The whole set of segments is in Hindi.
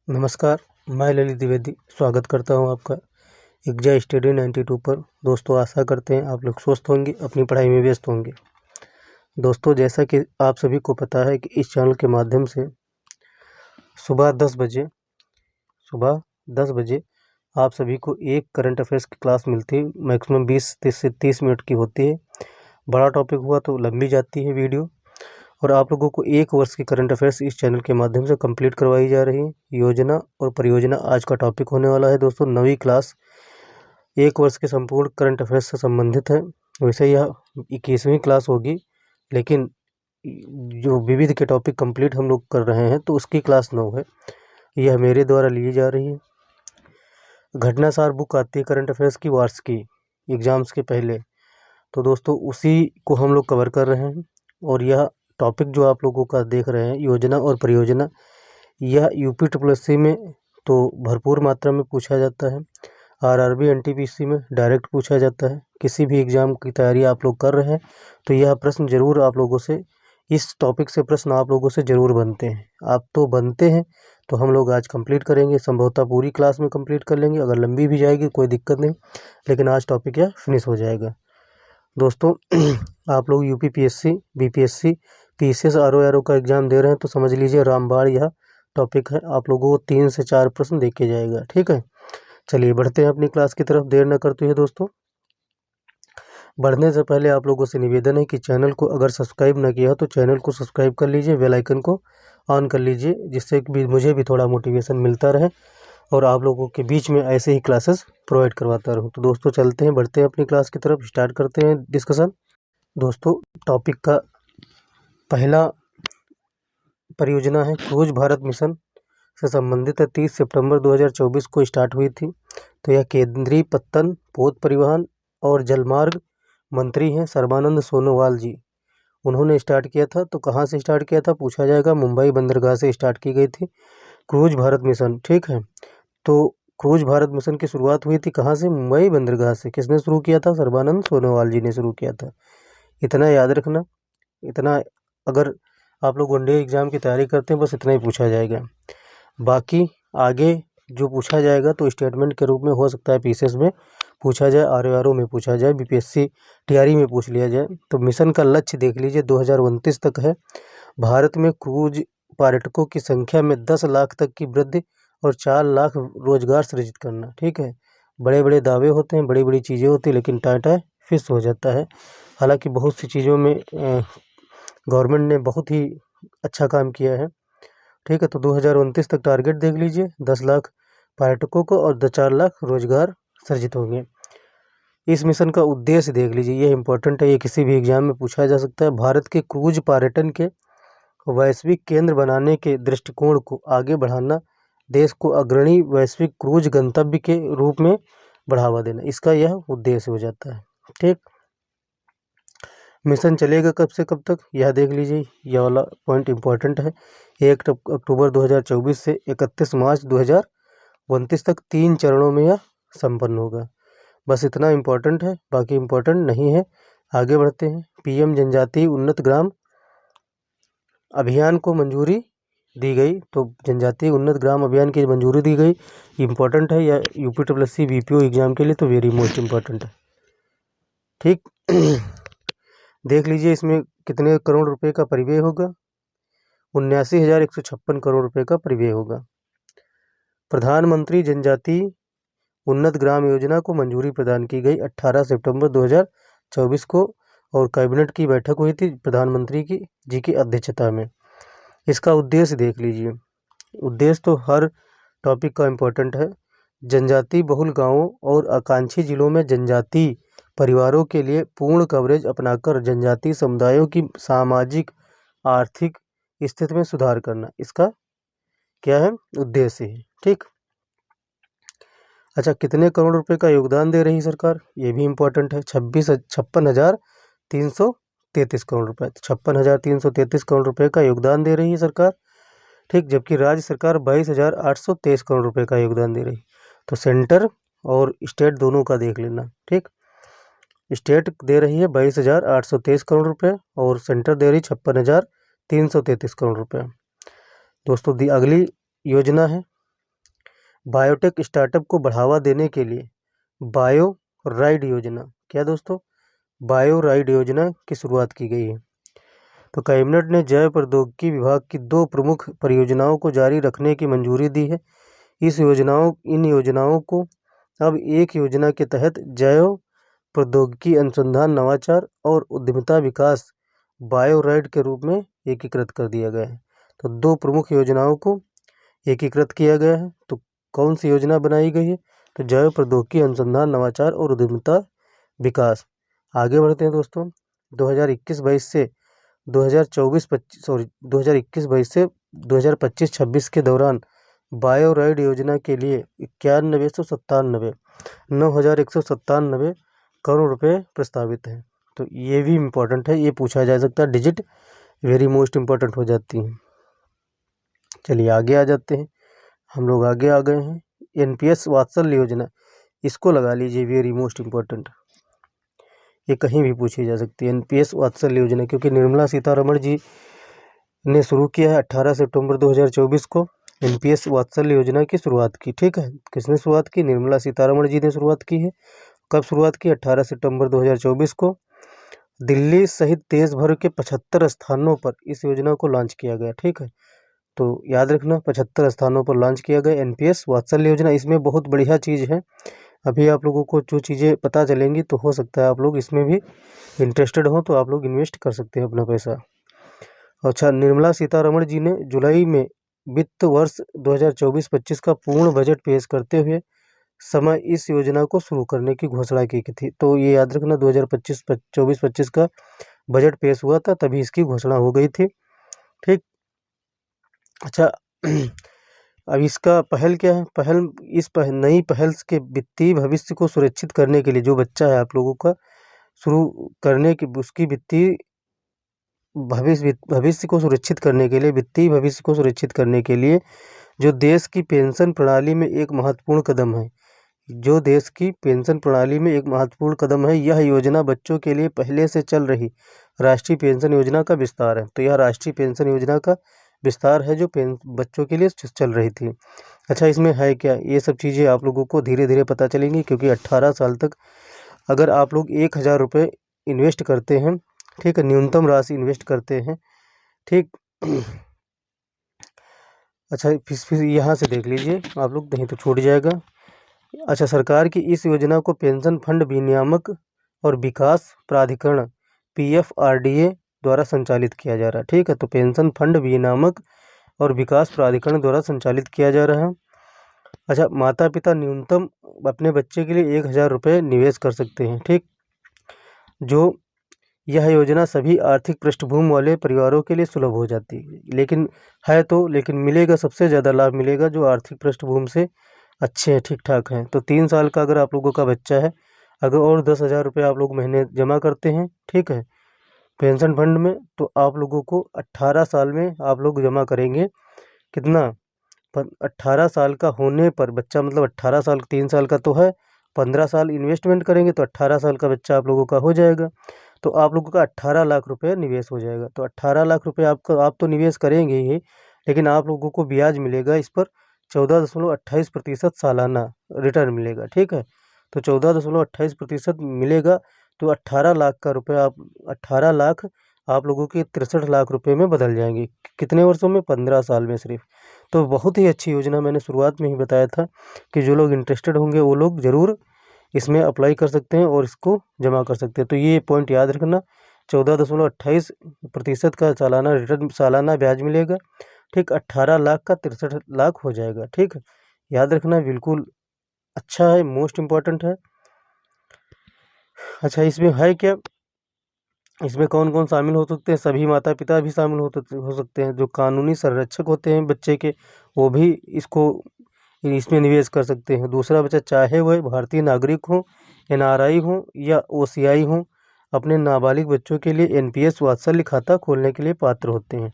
नमस्कार, मैं ललित द्विवेदी स्वागत करता हूं आपका एग्जा स्टडी 92 पर। दोस्तों, आशा करते हैं आप लोग स्वस्थ होंगे, अपनी पढ़ाई में व्यस्त होंगे। दोस्तों, जैसा कि आप सभी को पता है कि इस चैनल के माध्यम से सुबह 10 बजे आप सभी को एक करंट अफेयर्स की क्लास मिलती है। मैक्सिमम 20 से 30 मिनट की होती है। बड़ा टॉपिक हुआ तो लंबी जाती है वीडियो, और आप लोगों को एक वर्ष की करंट अफेयर्स इस चैनल के माध्यम से कंप्लीट करवाई जा रही है। योजना और परियोजना आज का टॉपिक होने वाला है। दोस्तों, नवी क्लास एक वर्ष के संपूर्ण करंट अफेयर्स से संबंधित है। वैसे यह 21वीं क्लास होगी, लेकिन जो विविध के टॉपिक कंप्लीट हम लोग कर रहे हैं तो उसकी क्लास 9 है। यह मेरे द्वारा ली जा रही है। घटनासार बुक आती है करंट अफेयर्स की वार्षिकी एग्जाम्स के पहले, तो दोस्तों उसी को हम लोग कवर कर रहे हैं। और यह टॉपिक जो आप लोगों का देख रहे हैं, योजना और परियोजना, यह यूपी में तो भरपूर मात्रा में पूछा जाता है। आरआरबी एनटीपीसी में डायरेक्ट पूछा जाता है। किसी भी एग्ज़ाम की तैयारी आप लोग कर रहे हैं तो यह प्रश्न जरूर आप लोगों से, इस टॉपिक से प्रश्न आप लोगों से ज़रूर बनते हैं। आप तो बनते हैं, तो हम लोग आज कंप्लीट करेंगे। संभवतः पूरी क्लास में कंप्लीट कर लेंगे, अगर लंबी भी जाएगी कोई दिक्कत नहीं, लेकिन आज टॉपिक यह फिनिश हो जाएगा। दोस्तों, आप लोग यूपीपीएससी, बीपीएससी, पीसीएस, आरओ का एग्ज़ाम दे रहे हैं तो समझ लीजिए रामबाण यह टॉपिक है। आप लोगों को 3 से 4 प्रश्न देके जाएगा। ठीक है, चलिए बढ़ते हैं अपनी क्लास की तरफ, देर न करते हुए। दोस्तों, बढ़ने से पहले आप लोगों से निवेदन है कि चैनल को अगर सब्सक्राइब न किया हो तो चैनल को सब्सक्राइब कर लीजिए, बेल आइकन को ऑन कर लीजिए, जिससे कि मुझे भी थोड़ा मोटिवेशन मिलता रहे और आप लोगों के बीच में ऐसे ही क्लासेस प्रोवाइड करवाता रहूँ। तो दोस्तों, चलते हैं, बढ़ते हैं अपनी क्लास की तरफ, स्टार्ट करते हैं डिस्कशन। दोस्तों, टॉपिक का पहला परियोजना है क्रूज भारत मिशन से संबंधित है। 30 सितंबर 2024 को स्टार्ट हुई थी। तो यह केंद्रीय पत्तन, पोत परिवहन और जलमार्ग मंत्री हैं सर्बानंद सोनोवाल जी, उन्होंने स्टार्ट किया था। तो कहाँ से स्टार्ट किया था पूछा जाएगा, मुंबई बंदरगाह से स्टार्ट की गई थी क्रूज भारत मिशन। ठीक है, तो क्रूज भारत मिशन की शुरुआत हुई थी कहाँ से? मुंबई बंदरगाह से। किसने शुरू किया था? सर्बानंद सोनोवाल जी ने शुरू किया था। इतना याद रखना, इतना अगर आप लोग वनडे एग्जाम की तैयारी करते हैं बस इतना ही पूछा जाएगा। बाकी आगे जो पूछा जाएगा तो स्टेटमेंट के रूप में हो सकता है पीसीएस में पूछा जाए, आरओ में पूछा जाए, बीपीएससी टीआरई में पूछ लिया जाए। तो मिशन का लक्ष्य देख लीजिए 2029 तक है। भारत में क्रूज पर्यटकों की संख्या में 10 लाख तक की वृद्धि और 4 लाख रोजगार सृजित करना। ठीक है, बड़े बड़े दावे होते हैं, बड़ी बड़ी चीज़ें होती हैं, लेकिन टाटा फिश हो जाता है। हालांकि बहुत सी चीज़ों में गवर्नमेंट ने बहुत ही अच्छा काम किया है। ठीक है, तो 2029 तक टारगेट देख लीजिए, 10 लाख पर्यटकों को और 4 लाख रोजगार सृजित होंगे। इस मिशन का उद्देश्य देख लीजिए, ये इंपॉर्टेंट है, ये किसी भी एग्जाम में पूछा जा सकता है। भारत के क्रूज पर्यटन के वैश्विक केंद्र बनाने के दृष्टिकोण को आगे बढ़ाना, देश को अग्रणी वैश्विक क्रूज गंतव्य के रूप में बढ़ावा देना, इसका यह उद्देश्य हो जाता है। ठीक, मिशन चलेगा कब से कब तक यह देख लीजिए, यह वाला पॉइंट इंपॉर्टेंट है। 1 अक्टूबर 2024 से 31 मार्च 2029 तक 3 चरणों में यह संपन्न होगा। बस इतना इम्पोर्टेंट है, बाकी इम्पोर्टेंट नहीं है। आगे बढ़ते हैं। पीएम जनजातीय उन्नत ग्राम अभियान को मंजूरी दी गई। तो जनजातीय उन्नत ग्राम अभियान की मंजूरी दी गई, इम्पोर्टेंट है या यूपीएससी बीपीओ एग्जाम के लिए तो वेरी मोस्ट इम्पोर्टेंट है। ठीक, देख लीजिए इसमें कितने करोड़ रुपए का परिव्यय होगा? 79,156 करोड़ रुपए का परिव्यय होगा। प्रधानमंत्री जनजातीय उन्नत ग्राम योजना को मंजूरी प्रदान की गई 18 सितंबर 2024 को, और कैबिनेट की बैठक हुई थी प्रधानमंत्री जी की अध्यक्षता में। इसका उद्देश्य देख लीजिए, उद्देश्य तो हर टॉपिक का इम्पोर्टेंट है। जनजातीय बहुल गांवों और आकांक्षी जिलों में जनजातीय परिवारों के लिए पूर्ण कवरेज अपनाकर जनजातीय समुदायों की सामाजिक आर्थिक स्थिति में सुधार करना, इसका क्या है? उद्देश्य है। ठीक, अच्छा, कितने करोड़ रुपए का योगदान दे रही सरकार? ये भी इम्पोर्टेंट है। 56,333 करोड़ रुपए, 56,333 करोड़ रुपए का योगदान दे रही है सरकार। ठीक, जबकि राज्य सरकार 22,823 करोड़ रुपए का योगदान दे रही। तो सेंटर और स्टेट दोनों का देख लेना। ठीक, स्टेट दे रही है 22,823 करोड़ रुपए और सेंटर दे रही 56,333 करोड़ रुपए। दोस्तों, अगली योजना है बायोटेक स्टार्टअप को बढ़ावा देने के लिए बायो राइड योजना, क्या दोस्तों, बायो राइड योजना की शुरुआत की गई है। तो कैबिनेट ने जैव प्रौद्योगिकी विभाग की 2 प्रमुख परियोजनाओं को जारी रखने की मंजूरी दी है। इन योजनाओं को अब एक योजना के तहत जैव प्रौद्योगिकी अनुसंधान, नवाचार और उद्यमिता विकास बायो राइड के रूप में एकीकृत कर दिया गया है। तो 2 प्रमुख योजनाओं को एकीकृत किया गया है। तो कौन सी योजना बनाई गई है? तो जैव प्रौद्योगिकी अनुसंधान, नवाचार और उद्यमिता विकास। आगे बढ़ते हैं दोस्तों। 2021-22 से 2021-22 के दौरान बायो राइड योजना के लिए 9,197 करोड़ रुपए प्रस्तावित हैं। तो ये भी इम्पोर्टेंट है, ये पूछा जा सकता है, डिजिट वेरी मोस्ट इम्पोर्टेंट हो जाती हैं। चलिए आगे आ जाते हैं, हम लोग आगे आ गए हैं। एनपीएस वात्सल्य योजना, इसको लगा लीजिए वेरी मोस्ट इम्पोर्टेंट, ये कहीं भी पूछी जा सकती है। एनपीएस वात्सल्य योजना क्योंकि निर्मला सीतारमण जी ने शुरू किया है 18 सितंबर 2024 को एनपीएस वात्सल्य योजना की शुरुआत की। ठीक है, किसने शुरुआत की? निर्मला सीतारमण जी ने शुरुआत की है। कब शुरुआत की? 18 सितंबर 2024 को। दिल्ली सहित देश भर के 75 स्थानों पर इस योजना को लॉन्च किया गया। ठीक है, तो याद रखना 75 स्थानों पर लॉन्च किया गया एनपीएस वात्सल्य योजना। इसमें बहुत बढ़िया चीज़ है, अभी आप लोगों को जो चीज़ें पता चलेंगी तो हो सकता है आप लोग इसमें भी इंटरेस्टेड हो, तो आप लोग इन्वेस्ट कर सकते हैं अपना पैसा। अच्छा, निर्मला सीतारमण जी ने जुलाई में वित्त वर्ष 2024-25 का पूर्ण बजट पेश करते हुए समय इस योजना को शुरू करने की घोषणा की थी। तो ये याद रखना 2024-25 का बजट पेश हुआ था, तभी इसकी घोषणा हो गई थी। ठीक, अच्छा अब इसका पहल क्या है? नई पहल के वित्तीय भविष्य को सुरक्षित करने के लिए, जो बच्चा है आप लोगों का शुरू करने की, उसकी वित्तीय भविष्य को सुरक्षित करने के लिए, वित्तीय भविष्य को सुरक्षित करने के लिए जो देश की पेंशन प्रणाली में एक महत्वपूर्ण कदम है, यह योजना बच्चों के लिए पहले से चल रही राष्ट्रीय पेंशन योजना का विस्तार है। तो यह राष्ट्रीय पेंशन योजना का विस्तार है जो बच्चों के लिए चल रही थी। अच्छा, इसमें है क्या? ये सब चीज़ें आप लोगों को धीरे धीरे पता चलेंगी, क्योंकि 18 साल तक अगर आप लोग 1,000 रुपये इन्वेस्ट करते हैं, ठीक है, न्यूनतम राशि इन्वेस्ट करते हैं, ठीक। अच्छा, फिर यहाँ से देख लीजिए आप लोग, नहीं तो छूट जाएगा। अच्छा, सरकार की इस योजना को पेंशन फंड विनियामक और विकास प्राधिकरण PFRDA द्वारा संचालित किया जा रहा है। ठीक है, तो पेंशन फंड विनियामक और विकास प्राधिकरण द्वारा संचालित किया जा रहा है। अच्छा, माता पिता न्यूनतम अपने बच्चे के लिए 1,000 रुपये निवेश कर सकते हैं। ठीक, जो यह योजना सभी आर्थिक पृष्ठभूमि वाले परिवारों के लिए सुलभ हो जाती है, लेकिन मिलेगा, सबसे ज़्यादा लाभ मिलेगा जो आर्थिक पृष्ठभूमि से अच्छे हैं, ठीक ठाक हैं। तो 3 साल का अगर आप लोगों का बच्चा है, अगर और 10,000 रुपये आप लोग महीने जमा करते हैं, ठीक है, पेंशन फंड में, तो आप लोगों को 18 साल में आप लोग जमा करेंगे कितना? 18 साल का होने पर बच्चा, मतलब 18 साल, 3 साल का तो है, 15 साल इन्वेस्टमेंट करेंगे तो 18 साल का बच्चा आप लोगों का हो जाएगा। तो आप लोगों का 18 लाख रुपये निवेश हो जाएगा। तो 18 लाख रुपये आप तो निवेश करेंगे ही, लेकिन आप लोगों को ब्याज मिलेगा इस पर 14.28% सालाना रिटर्न मिलेगा। ठीक है, तो 14.28% मिलेगा, तो 18 लाख का रुपये 18 लाख आप लोगों के 63 लाख रुपये में बदल जाएंगे। कितने वर्षों में? 15 साल में सिर्फ। तो बहुत ही अच्छी योजना, मैंने शुरुआत में ही बताया था कि जो लोग इंटरेस्टेड होंगे वो लोग ज़रूर इसमें अप्लाई कर सकते हैं और इसको जमा कर सकते हैं। तो ये पॉइंट याद रखना, 14.28% का सालाना रिटर्न, सालाना ब्याज मिलेगा। ठीक, 18 लाख का 63 लाख हो जाएगा। ठीक, याद रखना, बिल्कुल अच्छा है, मोस्ट इम्पॉर्टेंट है। अच्छा, इसमें है क्या? इसमें कौन कौन शामिल हो सकते हैं? सभी माता पिता भी शामिल हो सकते हैं, जो कानूनी संरक्षक होते हैं बच्चे के, वो भी इसमें निवेश कर सकते हैं। दूसरा बच्चा, चाहे वह भारतीय नागरिक हो, NRI हो या OCI हो, अपने नाबालिग बच्चों के लिए NPS वात्सल्य खाता खोलने के लिए पात्र होते हैं।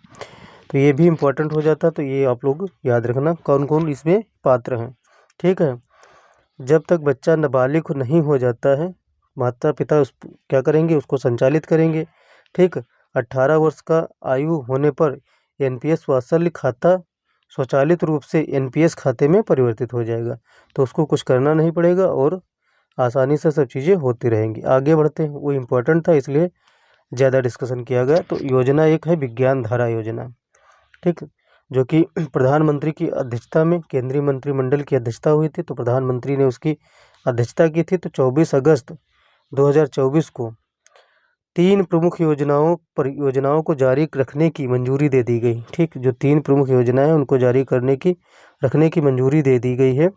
तो ये भी इम्पोर्टेंट हो जाता है। तो ये आप लोग याद रखना कौन कौन इसमें पात्र हैं। ठीक है, जब तक बच्चा नाबालिग नहीं हो जाता है, माता पिता क्या करेंगे? उसको संचालित करेंगे। ठीक, 18 वर्ष का आयु होने पर NPS वात्सल्य खाता स्वचालित रूप से एनपीएस खाते में परिवर्तित हो जाएगा। तो उसको कुछ करना नहीं पड़ेगा और आसानी से सब चीज़ें होती रहेंगी। आगे बढ़ते हैं, वो इम्पोर्टेंट था इसलिए ज़्यादा डिस्कशन किया गया। तो योजना एक है विज्ञान धारा योजना, ठीक, जो कि प्रधानमंत्री की अध्यक्षता में केंद्रीय मंत्रिमंडल की अध्यक्षता हुई थी। तो प्रधानमंत्री ने उसकी अध्यक्षता की थी। तो 24 अगस्त 2024 को 3 प्रमुख परियोजनाओं को जारी रखने की मंजूरी दे दी गई। ठीक, जो 3 प्रमुख योजनाएं उनको जारी रखने की मंजूरी दे दी गई है।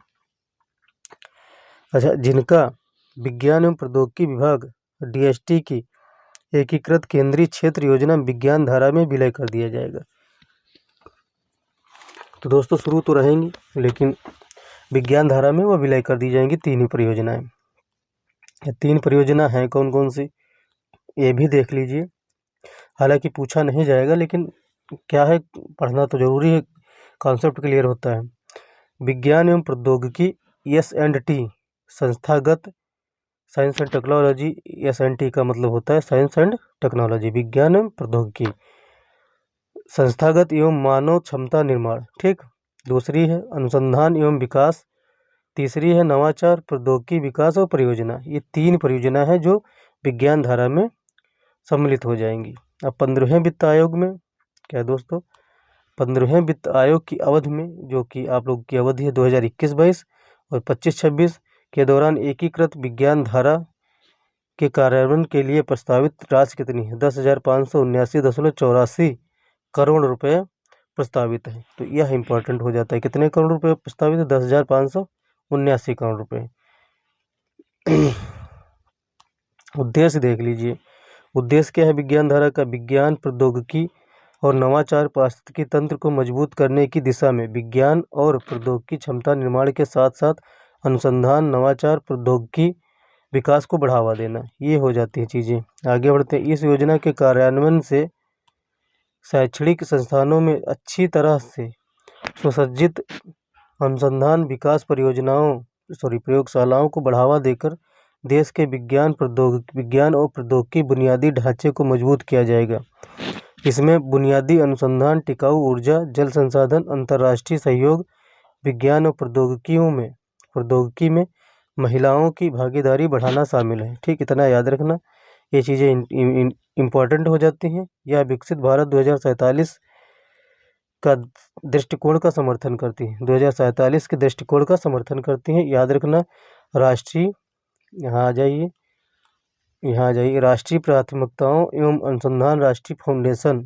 अच्छा, जिनका विज्ञान एवं प्रौद्योगिकी विभाग डीएसटी की एकीकृत केंद्रीय क्षेत्र योजना विज्ञान धारा में विलय कर दिया जाएगा। तो दोस्तों शुरू तो रहेंगी, लेकिन विज्ञान धारा में वो विलय कर दी जाएंगी 3 ही परियोजनाएं। ये 3 परियोजना हैं कौन कौन सी, ये भी देख लीजिए। हालांकि पूछा नहीं जाएगा, लेकिन क्या है, पढ़ना तो जरूरी है, कॉन्सेप्ट क्लियर होता है। विज्ञान एवं प्रौद्योगिकी S&T संस्थागत, साइंस एंड टेक्नोलॉजी, S&T का मतलब होता है साइंस एंड टेक्नोलॉजी, विज्ञान एवं प्रौद्योगिकी, संस्थागत एवं मानव क्षमता निर्माण। ठीक, दूसरी है अनुसंधान एवं विकास, तीसरी है नवाचार, प्रौद्योगिकी विकास और परियोजना। ये 3 परियोजना है जो विज्ञान धारा में सम्मिलित हो जाएंगी। अब 15वें वित्त आयोग में क्या है दोस्तों, 15वें वित्त आयोग की अवधि में, जो कि आप लोग की अवधि है 2021-22 और 25-26 के दौरान एकीकृत विज्ञान धारा के कार्यान्वयन के लिए प्रस्तावित राशि कितनी है, 10,579.84 करोड़ रुपए प्रस्तावित है। तो यह इंपॉर्टेंट हो जाता है, कितने करोड़ रुपए प्रस्तावित है, 10,579 करोड़ रुपए। उद्देश्य देख लीजिए, उद्देश्य क्या है विज्ञान धारा का, विज्ञान प्रौद्योगिकी और नवाचार पारिस्थितिकी तंत्र को मजबूत करने की दिशा में विज्ञान और प्रौद्योगिकी क्षमता निर्माण के साथ साथ अनुसंधान, नवाचार, प्रौद्योगिकी विकास को बढ़ावा देना, ये हो जाती हैं चीज़ें। आगे बढ़ते हैं। इस योजना के कार्यान्वयन से शैक्षणिक संस्थानों में अच्छी तरह से सुसज्जित अनुसंधान विकास प्रयोगशालाओं को बढ़ावा देकर देश के विज्ञान और प्रौद्योगिकी बुनियादी ढांचे को मजबूत किया जाएगा। इसमें बुनियादी अनुसंधान, टिकाऊ ऊर्जा, जल संसाधन, अंतर्राष्ट्रीय सहयोग, विज्ञान और प्रौद्योगिकी में महिलाओं की भागीदारी बढ़ाना शामिल है। ठीक, इतना याद रखना, ये चीज़ें इम्पोर्टेंट हो जाती हैं। यह विकसित भारत 2047 का दृष्टिकोण का समर्थन करती है, 2047 के दृष्टिकोण का समर्थन करती हैं, याद रखना। राष्ट्रीय, यहाँ आ जाइए, राष्ट्रीय प्राथमिकताओं एवं अनुसंधान राष्ट्रीय फाउंडेशन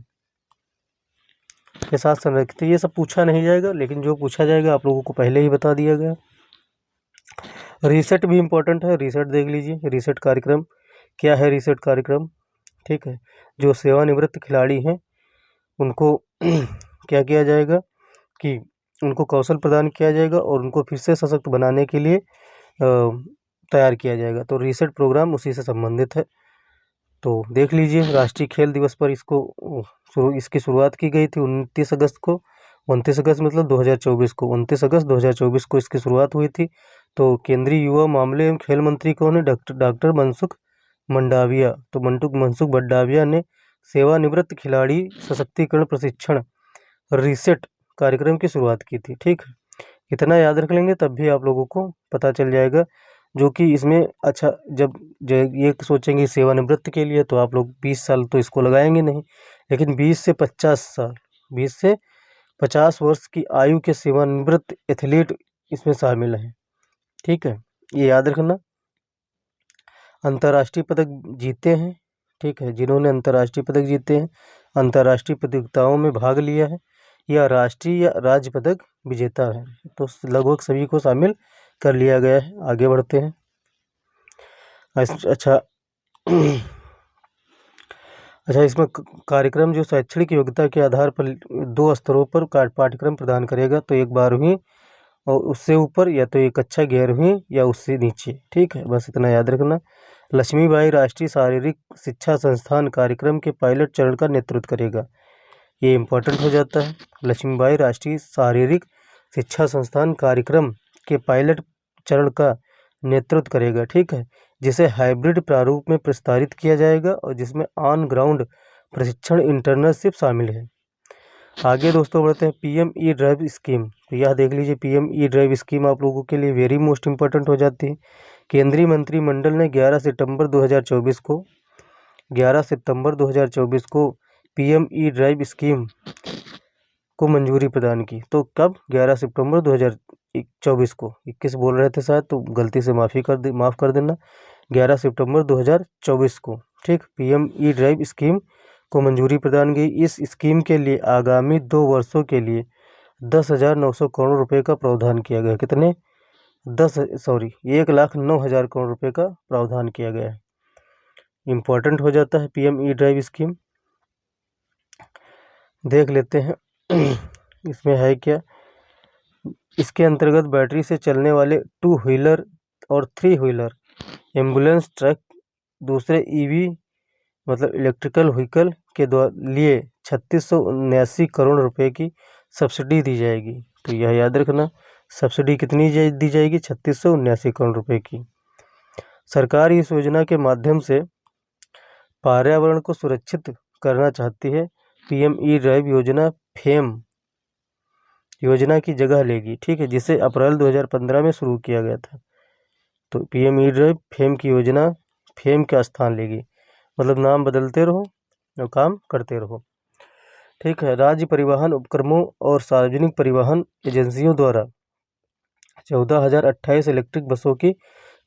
के साथ संरेखित। ये सब पूछा नहीं जाएगा, लेकिन जो पूछा जाएगा आप लोगों को पहले ही बता दिया गया। रीसेट भी इम्पोर्टेंट है, रीसेट देख लीजिए। रीसेट कार्यक्रम क्या है, रीसेट कार्यक्रम, ठीक है, जो सेवानिवृत्त खिलाड़ी हैं उनको क्या किया जाएगा कि उनको कौशल प्रदान किया जाएगा और उनको फिर से सशक्त बनाने के लिए तैयार किया जाएगा। तो रीसेट प्रोग्राम उसी से संबंधित है। तो देख लीजिए, राष्ट्रीय खेल दिवस पर इसकी शुरुआत की गई थी 29 अगस्त को। 29 अगस्त मतलब 2024 को, 29 अगस्त 2024 को इसकी शुरुआत हुई थी। तो केंद्रीय युवा मामले एवं खेल मंत्री कौन है, डॉक्टर मनसुख मंडाविया। तो मनसुख मंडाविया ने सेवानिवृत्त खिलाड़ी सशक्तिकरण प्रशिक्षण रीसेट कार्यक्रम की शुरुआत की थी। ठीक, इतना याद रख लेंगे तब भी आप लोगों को पता चल जाएगा। जो कि इसमें अच्छा, जब ये सोचेंगे सेवानिवृत्त के लिए तो आप लोग 20 साल तो इसको लगाएंगे नहीं, लेकिन 20 से 50 साल, 20 से 50 वर्ष की आयु के सेवानिवृत्त एथलीट इसमें शामिल हैं। ठीक है, ये याद रखना। अंतर्राष्ट्रीय पदक जीते हैं, ठीक है, जिन्होंने अंतर्राष्ट्रीय पदक जीते हैं, अंतर्राष्ट्रीय प्रतियोगिताओं में भाग लिया है, या राष्ट्रीय या राज्य पदक विजेता है, तो लगभग सभी को शामिल कर लिया गया है। आगे बढ़ते हैं। अच्छा इसमें कार्यक्रम जो शैक्षणिक योग्यता के आधार पर 2 स्तरों पर पाठ्यक्रम प्रदान करेगा। तो एक 12वीं और उससे ऊपर, या तो एक कक्षा 11वीं या उससे नीचे। ठीक है, बस इतना याद रखना। लक्ष्मीबाई राष्ट्रीय शारीरिक शिक्षा संस्थान कार्यक्रम के पायलट चरण का नेतृत्व करेगा, ये इम्पोर्टेंट हो जाता है। लक्ष्मीबाई राष्ट्रीय शारीरिक शिक्षा संस्थान कार्यक्रम के पायलट चरण का नेतृत्व करेगा। ठीक है, जिसे हाइब्रिड प्रारूप में प्रसारित किया जाएगा और जिसमें ऑन ग्राउंड प्रशिक्षण इंटर्नशिप शामिल है। आगे दोस्तों बढ़ते हैं पीएम ई ड्राइव स्कीम। तो यह देख लीजिए, पीएम ई ड्राइव स्कीम आप लोगों के लिए वेरी मोस्ट इम्पोर्टेंट हो जाती है। केंद्रीय मंत्रिमंडल ने 11 सितंबर 2024 को पीएम ई ड्राइव स्कीम को मंजूरी प्रदान की। तो कब? 11 सितंबर 2024 को। 21 बोल रहे थे शायद, तो गलती से माफ़ कर देना। 11 सितंबर 2024 को, ठीक, पीएम ई ड्राइव स्कीम को मंजूरी प्रदान की। इस स्कीम के लिए आगामी 2 वर्षों के लिए 10,900 करोड़ रुपए का प्रावधान किया गया है। कितने? 1,09,000 करोड़ रुपए का प्रावधान किया गया है। इम्पोर्टेंट हो जाता है पीएम ई ड्राइव स्कीम। देख लेते हैं इसमें है क्या। इसके अंतर्गत बैटरी से चलने वाले 2 व्हीलर और 3 व्हीलर, एम्बुलेंस, ट्रक, दूसरे ईवी मतलब इलेक्ट्रिकल व्हीकल के लिए 3679 करोड़ रुपए की सब्सिडी दी जाएगी। तो यह याद रखना, सब्सिडी कितनी दी जाएगी? 3679 करोड़ रुपए की। सरकार इस योजना के माध्यम से पर्यावरण को सुरक्षित करना चाहती है। पीएम ई ड्राइव योजना फेम योजना की जगह लेगी, ठीक है, जिसे अप्रैल 2015 में शुरू किया गया था। तो पीएम ई ड्राइव फेम की योजना फेम का स्थान लेगी, मतलब नाम बदलते रहो और काम करते रहो, ठीक है। राज्य परिवहन उपक्रमों और सार्वजनिक परिवहन एजेंसियों द्वारा 14,028 इलेक्ट्रिक बसों की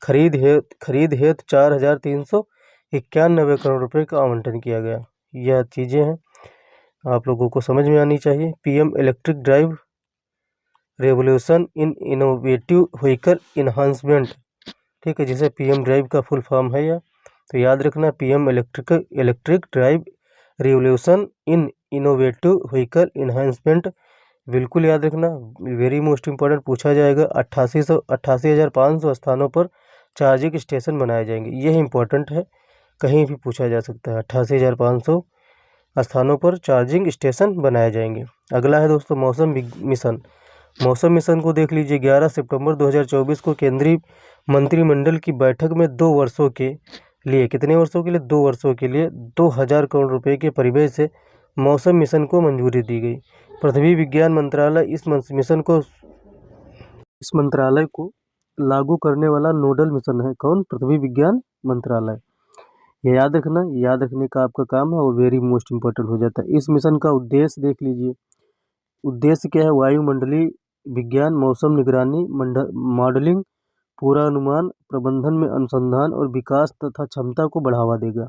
खरीद हेतु 4,391 करोड़ रुपए का आवंटन किया गया। यह चीज़ें हैं, आप लोगों को समझ में आनी चाहिए। PM electric drive revolution in innovative vehicle enhancement, ठीक है, जिसे पीएम ड्राइव का फुल फॉर्म है यह। तो याद रखना, PM electric drive revolution in innovative vehicle enhancement, बिल्कुल याद रखना, वेरी मोस्ट इम्पोर्टेंट पूछा जाएगा। 88,500 स्थानों पर चार्जिंग स्टेशन बनाए जाएंगे। यह इम्पोर्टेंट है, कहीं भी पूछा जा सकता है। 88,500 स्थानों पर चार्जिंग स्टेशन बनाए जाएंगे। अगला है दोस्तों मौसम मिशन। मौसम मिशन को देख लीजिए। 11 सितंबर 2024 को केंद्रीय मंत्रिमंडल की बैठक में 2 वर्षों के लिए, कितने वर्षों के लिए? 2 वर्षों के लिए 2,000 करोड़ रुपए के परिव्यय से मौसम मिशन को मंजूरी दी गई। पृथ्वी विज्ञान मंत्रालय इस मंत्रालय को लागू करने वाला नोडल मिशन है। कौन? पृथ्वी विज्ञान मंत्रालय। ये याद रखना, याद रखने का आपका काम है और वेरी मोस्ट इम्पोर्टेंट हो जाता है। इस मिशन का उद्देश्य देख लीजिए। उद्देश्य क्या है? वायुमंडलीय विज्ञान, मौसम निगरानी, मॉडलिंग, पूर्वानुमान, प्रबंधन में अनुसंधान और विकास तथा क्षमता को बढ़ावा देगा,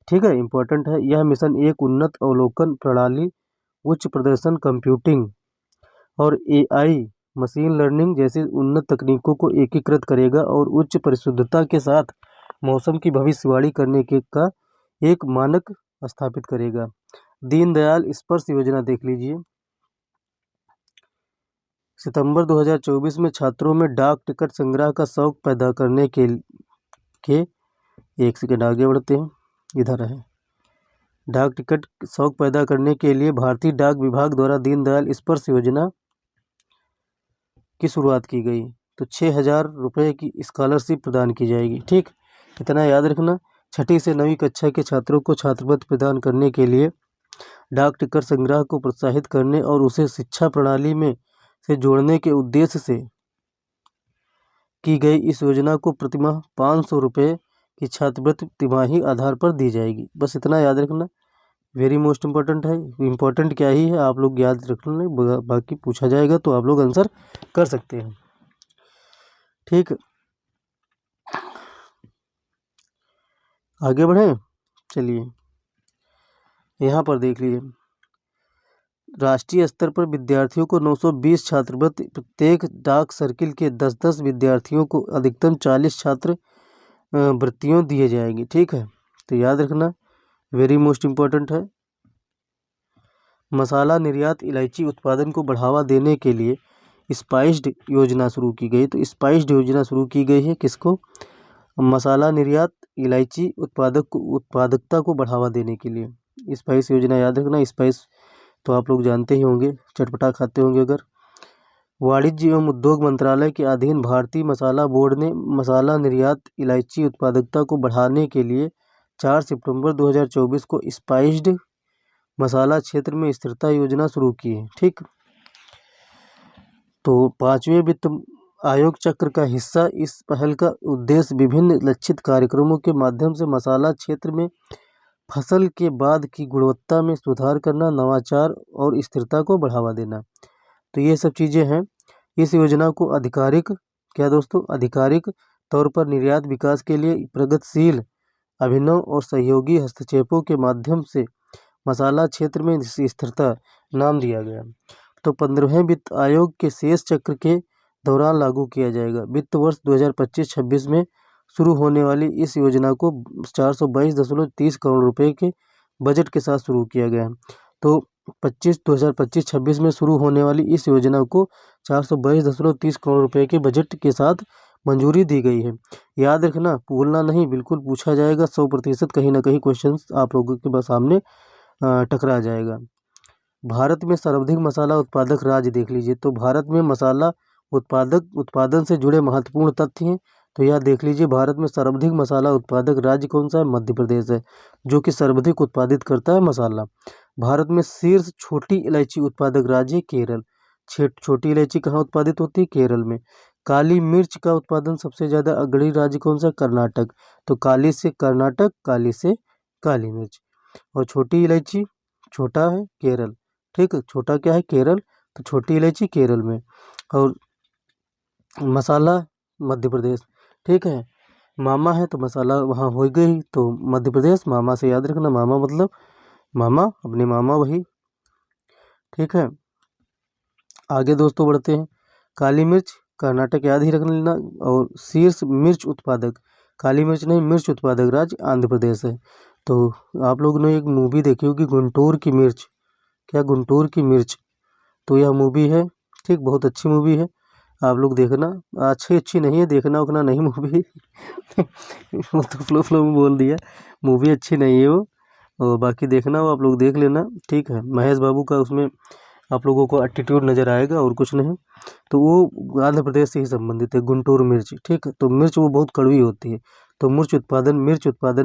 ठीक है, इंपॉर्टेंट है। यह मिशन एक उन्नत अवलोकन प्रणाली, उच्च प्रदर्शन कंप्यूटिंग और एआई मशीन लर्निंग जैसी उन्नत तकनीकों को एकीकृत करेगा और उच्च परिशुद्धता के साथ मौसम की भविष्यवाणी करने का एक मानक स्थापित करेगा। दीनदयाल स्पर्श योजना देख लीजिए। सितंबर 2024 में छात्रों में डाक टिकट संग्रह का शौक पैदा करने के एक सेकंड आगे बढ़ते हैं, इधर है। डाक टिकट शौक पैदा करने के लिए भारतीय डाक विभाग द्वारा दीनदयाल स्पर्श योजना की शुरुआत की गई। तो 6,000 रुपये की स्कॉलरशिप प्रदान की जाएगी, ठीक, इतना याद रखना। 6ठी से 9वीं कक्षा के छात्रों को छात्रवृत्ति प्रदान करने के लिए डाक टिकट संग्रह को प्रोत्साहित करने और उसे शिक्षा प्रणाली में से जोड़ने के उद्देश्य से की गई इस योजना को प्रतिमाह 500 रुपये की छात्रवृत्ति तिमाही आधार पर दी जाएगी। बस इतना याद रखना, वेरी मोस्ट इम्पोर्टेंट है। इम्पोर्टेंट क्या ही है, आप लोग याद रख लें, बाकी पूछा जाएगा तो आप लोग आंसर कर सकते हैं, ठीक। आगे बढ़ें, चलिए यहाँ पर देख लीजिए। राष्ट्रीय स्तर पर विद्यार्थियों को 920 छात्रवृत्ति, प्रत्येक डाक सर्किल के 10-10 विद्यार्थियों को अधिकतम 40 छात्र वृत्तियों दिए जाएंगी, ठीक है। तो याद रखना, वेरी मोस्ट इम्पोर्टेंट है। मसाला निर्यात, इलायची उत्पादन को बढ़ावा देने के लिए स्पाइस्ड योजना शुरू की गई। तो स्पाइस्ड योजना शुरू की गई है किसको? मसाला निर्यात, इलायची उत्पादकता को बढ़ावा देने के लिए स्पाइस योजना, याद रखना। स्पाइस तो आप लोग जानते ही होंगे, चटपटा खाते होंगे अगर। वाणिज्य एवं उद्योग मंत्रालय के अधीन भारतीय मसाला बोर्ड ने मसाला निर्यात, इलायची उत्पादकता को बढ़ाने के लिए 4 सितंबर 2024 को स्पाइस्ड मसाला क्षेत्र में स्थिरता योजना शुरू की है। ठीक, तो 5वें वित्त आयोग चक्र का हिस्सा इस पहल का उद्देश्य विभिन्न लक्षित कार्यक्रमों के माध्यम से मसाला क्षेत्र में फसल के बाद की गुणवत्ता में सुधार करना, नवाचार और स्थिरता को बढ़ावा देना। तो ये सब चीज़ें हैं। इस योजना को आधिकारिक आधिकारिक तौर पर निर्यात विकास के लिए प्रगतिशील, अभिनव और सहयोगी हस्तक्षेपों के माध्यम से मसाला क्षेत्र में स्थिरता नाम दिया गया। तो 15वें वित्त आयोग के शेष चक्र के दौरान लागू किया जाएगा। वित्त वर्ष 2025-26 में शुरू होने वाली इस योजना को 422.30 करोड़ रुपए के बजट के साथ शुरू किया गया। तो 2025-26 में शुरू होने वाली इस योजना को 422.30 करोड़ रुपए के बजट के साथ मंजूरी दी गई है। याद रखना, भूलना नहीं, बिल्कुल पूछा जाएगा 100%, कहीं ना कहीं क्वेश्चन आप लोगों के सामने टकरा जाएगा। भारत में सर्वाधिक मसाला उत्पादक राज्य देख लीजिए। तो भारत में मसाला उत्पादन से जुड़े महत्वपूर्ण तथ्य हैं। तो यह देख लीजिए, भारत में सर्वाधिक मसाला उत्पादक राज्य कौन सा है? मध्य प्रदेश है, जो कि सर्वाधिक उत्पादित करता है मसाला। भारत में शीर्ष छोटी इलायची उत्पादक राज्य है केरल। छोटी इलायची कहाँ उत्पादित होती है? केरल में। काली मिर्च का उत्पादन सबसे ज़्यादा अग्रणी राज्य कौन सा? कर्नाटक। तो काली से कर्नाटक, काली से काली मिर्च। और छोटी इलायची छोटा है केरल। ठीक है, छोटा क्या है? केरल। तो छोटी इलायची केरल में। और मसाला मध्य प्रदेश। ठीक है, मामा है तो मसाला वहाँ हो गई, तो मध्य प्रदेश। मामा से याद रखना, मामा मतलब मामा, अपने मामा वही। ठीक है, आगे दोस्तों बढ़ते हैं। काली मिर्च कर्नाटक याद ही रख लेना। और शीर्ष मिर्च उत्पादक, काली मिर्च नहीं, मिर्च उत्पादक राज्य आंध्र प्रदेश है। तो आप लोगों ने एक मूवी देखी होगी गुंटूर की मिर्च। क्या? गुंटूर की मिर्च। तो यह मूवी है, ठीक, बहुत अच्छी मूवी है, आप लोग देखना। अच्छी नहीं है, देखना उतना नहीं मूवी वो तो फ्लो में बोल दिया, मूवी अच्छी नहीं है वो। और बाकी देखना, वो आप लोग देख लेना। ठीक है, महेश बाबू का उसमें आप लोगों को एटीट्यूड नज़र आएगा और कुछ नहीं। तो वो आंध्र प्रदेश से ही संबंधित है, गुंटूर मिर्च। ठीक है, तो मिर्च वो बहुत कड़वी होती है। तो मिर्च उत्पादन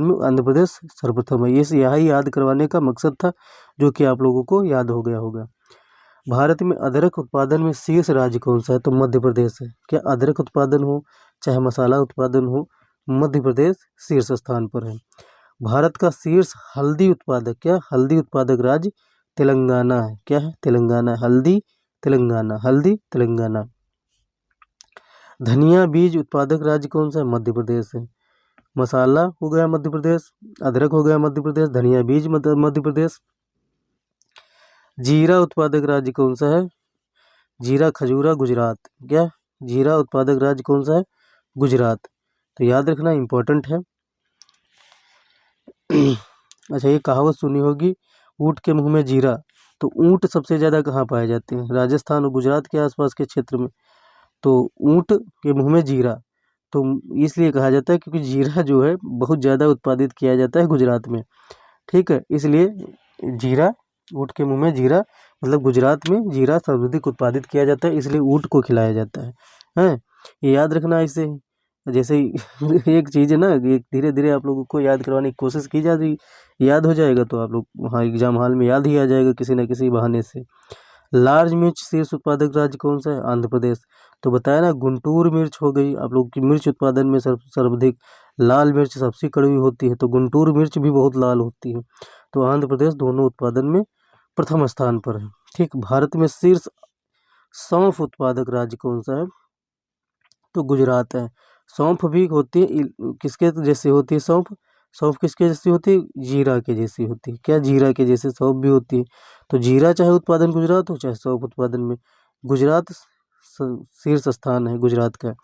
में आंध्र प्रदेश सर्वप्रथम है। ये यही याद करवाने का मकसद था, जो कि आप लोगों को याद हो गया होगा। भारत में अदरक उत्पादन में शीर्ष राज्य कौन सा है? तो मध्य प्रदेश है। क्या? अदरक उत्पादन हो चाहे मसाला उत्पादन हो, मध्य प्रदेश शीर्ष स्थान पर है। भारत का शीर्ष हल्दी उत्पादक, क्या? हल्दी उत्पादक राज्य तेलंगाना है। क्या है? तेलंगाना। हल्दी तेलंगाना। धनिया बीज उत्पादक राज्य कौन सा है? मध्य प्रदेश है। मसाला हो गया मध्य प्रदेश, अदरक हो गया मध्य प्रदेश, धनिया बीज मध्य प्रदेश। जीरा उत्पादक राज्य कौन सा है? जीरा खजूरा गुजरात। क्या? जीरा उत्पादक राज्य कौन सा है? गुजरात। तो याद रखना, इंपॉर्टेंट है। अच्छा, ये कहावत सुनी होगी, ऊँट के मुंह में जीरा। तो ऊँट सबसे ज़्यादा कहाँ पाए जाते हैं? राजस्थान और गुजरात के आसपास के क्षेत्र में। तो ऊँट के मुंह में जीरा, तो इसलिए कहा जाता है क्योंकि जीरा जो है बहुत ज़्यादा उत्पादित किया जाता है गुजरात में। ठीक है, इसलिए जीरा, ऊँट के मुंह में जीरा, मतलब गुजरात में जीरा सर्वाधिक उत्पादित किया जाता है, इसलिए ऊँट को खिलाया जाता है। हैं, ये याद रखना। ऐसे जैसे एक चीज़ है ना, धीरे धीरे आप लोगों को याद करवाने की कोशिश की जा रही, याद हो जाएगा तो आप लोग वहाँ एग्जाम हॉल में याद ही आ जाएगा किसी न किसी बहाने से। लार्ज मिर्च शीर्ष उत्पादक राज्य कौन सा है? आंध्र प्रदेश। तो बताया ना, गुंटूर मिर्च हो गई आप लोग की मिर्च उत्पादन में सर्वाधिक। लाल मिर्च सबसे कड़वी होती है, तो गुंटूर मिर्च भी बहुत लाल होती है। तो आंध्र प्रदेश दोनों उत्पादन में प्रथम स्थान पर है। ठीक, भारत में शीर्ष सौंफ उत्पादक राज्य कौन सा है? तो गुजरात है। सौंफ भी होती है, किसके जैसे होती है सौंफ? सौंफ किसके जैसी होती है? जीरा के जैसी होती है। क्या? जीरा के जैसे सौंफ भी होती है। तो जीरा चाहे उत्पादन गुजरात हो, चाहे सौंफ उत्पादन में गुजरात शीर्ष स्थान है गुजरात का।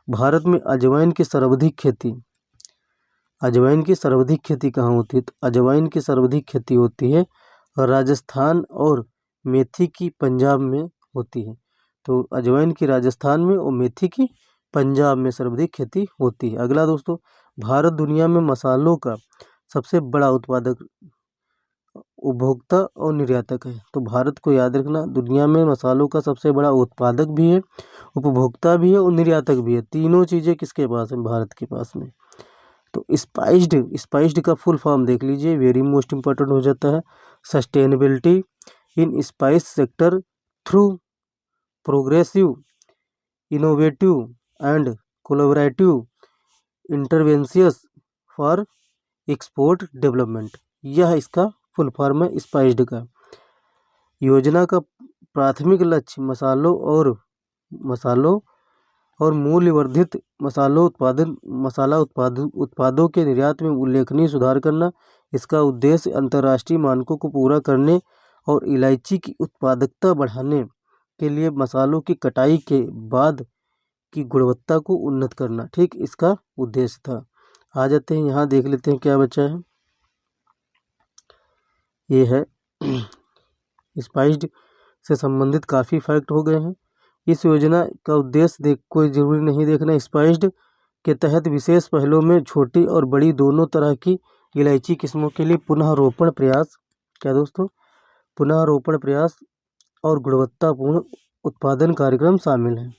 भारत में अजवाइन की सर्वाधिक खेती, अजवाइन की सर्वाधिक खेती कहाँ होती है? तो अजवाइन की सर्वाधिक खेती होती है राजस्थान, और मेथी की पंजाब में होती है। तो अजवाइन की राजस्थान में और मेथी की पंजाब में सर्वाधिक खेती होती है। अगला दोस्तों, भारत दुनिया में मसालों का सबसे बड़ा उत्पादक, उपभोक्ता और निर्यातक है। तो भारत को याद रखना, दुनिया में मसालों का सबसे बड़ा उत्पादक भी है, उपभोक्ता भी है और निर्यातक भी है। तीनों चीज़ें किसके पास है? भारत के पास में। तो स्पाइस्ड का फुल फॉर्म देख लीजिए, वेरी मोस्ट इम्पोर्टेंट हो जाता है। Sustainability in spice sector through progressive, innovative and collaborative interventions for export development, यह इसका फुल फॉर्म है स्पाइस्ड का। योजना का प्राथमिक लक्ष्य मसालों और मूल्य वर्धित मसाला उत्पादों के निर्यात में उल्लेखनीय सुधार करना। इसका उद्देश्य अंतर्राष्ट्रीय मानकों को पूरा करने और इलायची की उत्पादकता बढ़ाने के लिए मसालों की कटाई के बाद की गुणवत्ता को उन्नत करना, ठीक, इसका उद्देश्य था। आ जाते हैं यहाँ, देख लेते हैं क्या बचा है। ये है स्पाइस्ड से संबंधित काफ़ी फैक्ट हो गए हैं। इस योजना का उद्देश्य कोई ज़रूरी नहीं देखना। स्पाइस्ड के तहत विशेष पहलों में छोटी और बड़ी दोनों तरह की इलायची किस्मों के लिए पुनः रोपण प्रयास, क्या दोस्तों, पुनः रोपण प्रयास और गुणवत्तापूर्ण उत्पादन कार्यक्रम शामिल हैं।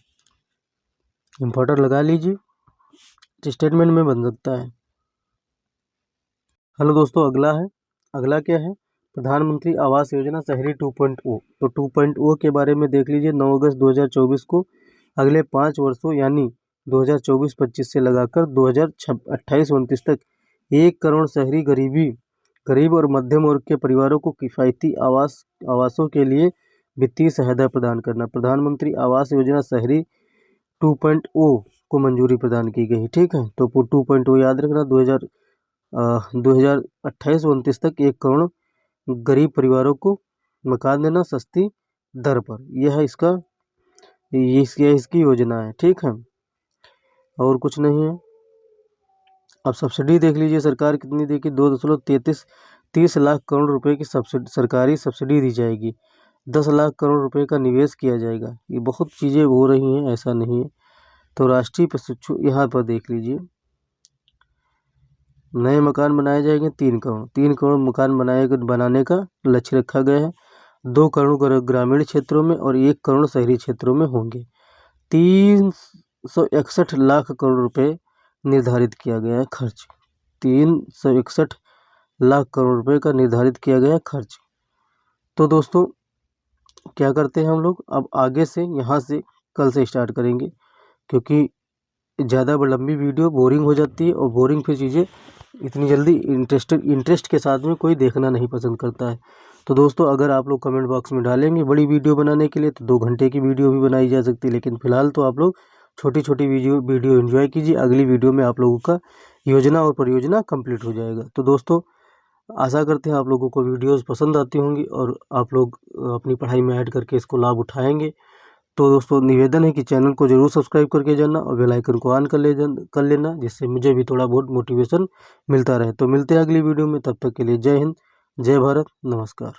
इम्पोर्टेंट लगा लीजिए, स्टेटमेंट में बन सकता है। हेलो दोस्तों, अगला क्या है, प्रधानमंत्री आवास योजना शहरी 2.0। तो 2.0 के बारे में देख लीजिए। 9 अगस्त 2024 को अगले 5 वर्षों यानी 2024-25 से लगाकर 2028-29 तक 1 करोड़ शहरी गरीब और मध्यम वर्ग के परिवारों को किफ़ायती आवासों के लिए वित्तीय सहायता प्रदान करना। प्रधानमंत्री आवास योजना शहरी 2.0 को मंजूरी प्रदान की गई, ठीक है। तो 2.0 याद रखना। 2028-29 तक 1 करोड़ गरीब परिवारों को मकान देना सस्ती दर पर, यह इसकी योजना है, ठीक है, और कुछ नहीं है। अब सब्सिडी देख लीजिए, सरकार कितनी देगी, 2.30 लाख करोड़ रुपए की सरकारी सब्सिडी दी जाएगी। 10 लाख करोड़ रुपए का निवेश किया जाएगा। ये बहुत चीज़ें हो रही हैं, ऐसा नहीं है। तो राष्ट्रीय प्रशिक्षु यहाँ पर देख लीजिए, नए मकान बनाए जाएंगे 3 करोड़ मकान बनाने का लक्ष्य रखा गया है। 2 करोड़ ग्रामीण क्षेत्रों में और 1 करोड़ शहरी क्षेत्रों में होंगे। 361 लाख करोड़ रुपए निर्धारित किया गया है खर्च। 361 लाख करोड़ रुपए का निर्धारित किया गया है खर्च। तो दोस्तों क्या करते हैं हम लोग, अब आगे से यहाँ से कल से स्टार्ट करेंगे, क्योंकि ज़्यादा लंबी वीडियो बोरिंग हो जाती है और बोरिंग फिर चीज़ें इतनी जल्दी इंटरेस्ट के साथ में कोई देखना नहीं पसंद करता है। तो दोस्तों अगर आप लोग कमेंट बॉक्स में डालेंगे बड़ी वीडियो बनाने के लिए तो 2 घंटे की वीडियो भी बनाई जा सकती है, लेकिन फ़िलहाल तो आप लोग छोटी छोटी वीडियो एंजॉय कीजिए। अगली वीडियो में आप लोगों का योजना और परियोजना कंप्लीट हो जाएगा। तो दोस्तों आशा करते हैं आप लोगों को वीडियोज़ पसंद आती होंगी और आप लोग अपनी पढ़ाई में ऐड करके इसको लाभ उठाएँगे। तो दोस्तों निवेदन है कि चैनल को जरूर सब्सक्राइब करके जाना और बेल आइकन को ऑन कर लेना, जिससे मुझे भी थोड़ा बहुत मोटिवेशन मिलता रहे। तो मिलते हैं अगली वीडियो में, तब तक के लिए जय हिंद, जय भारत, नमस्कार।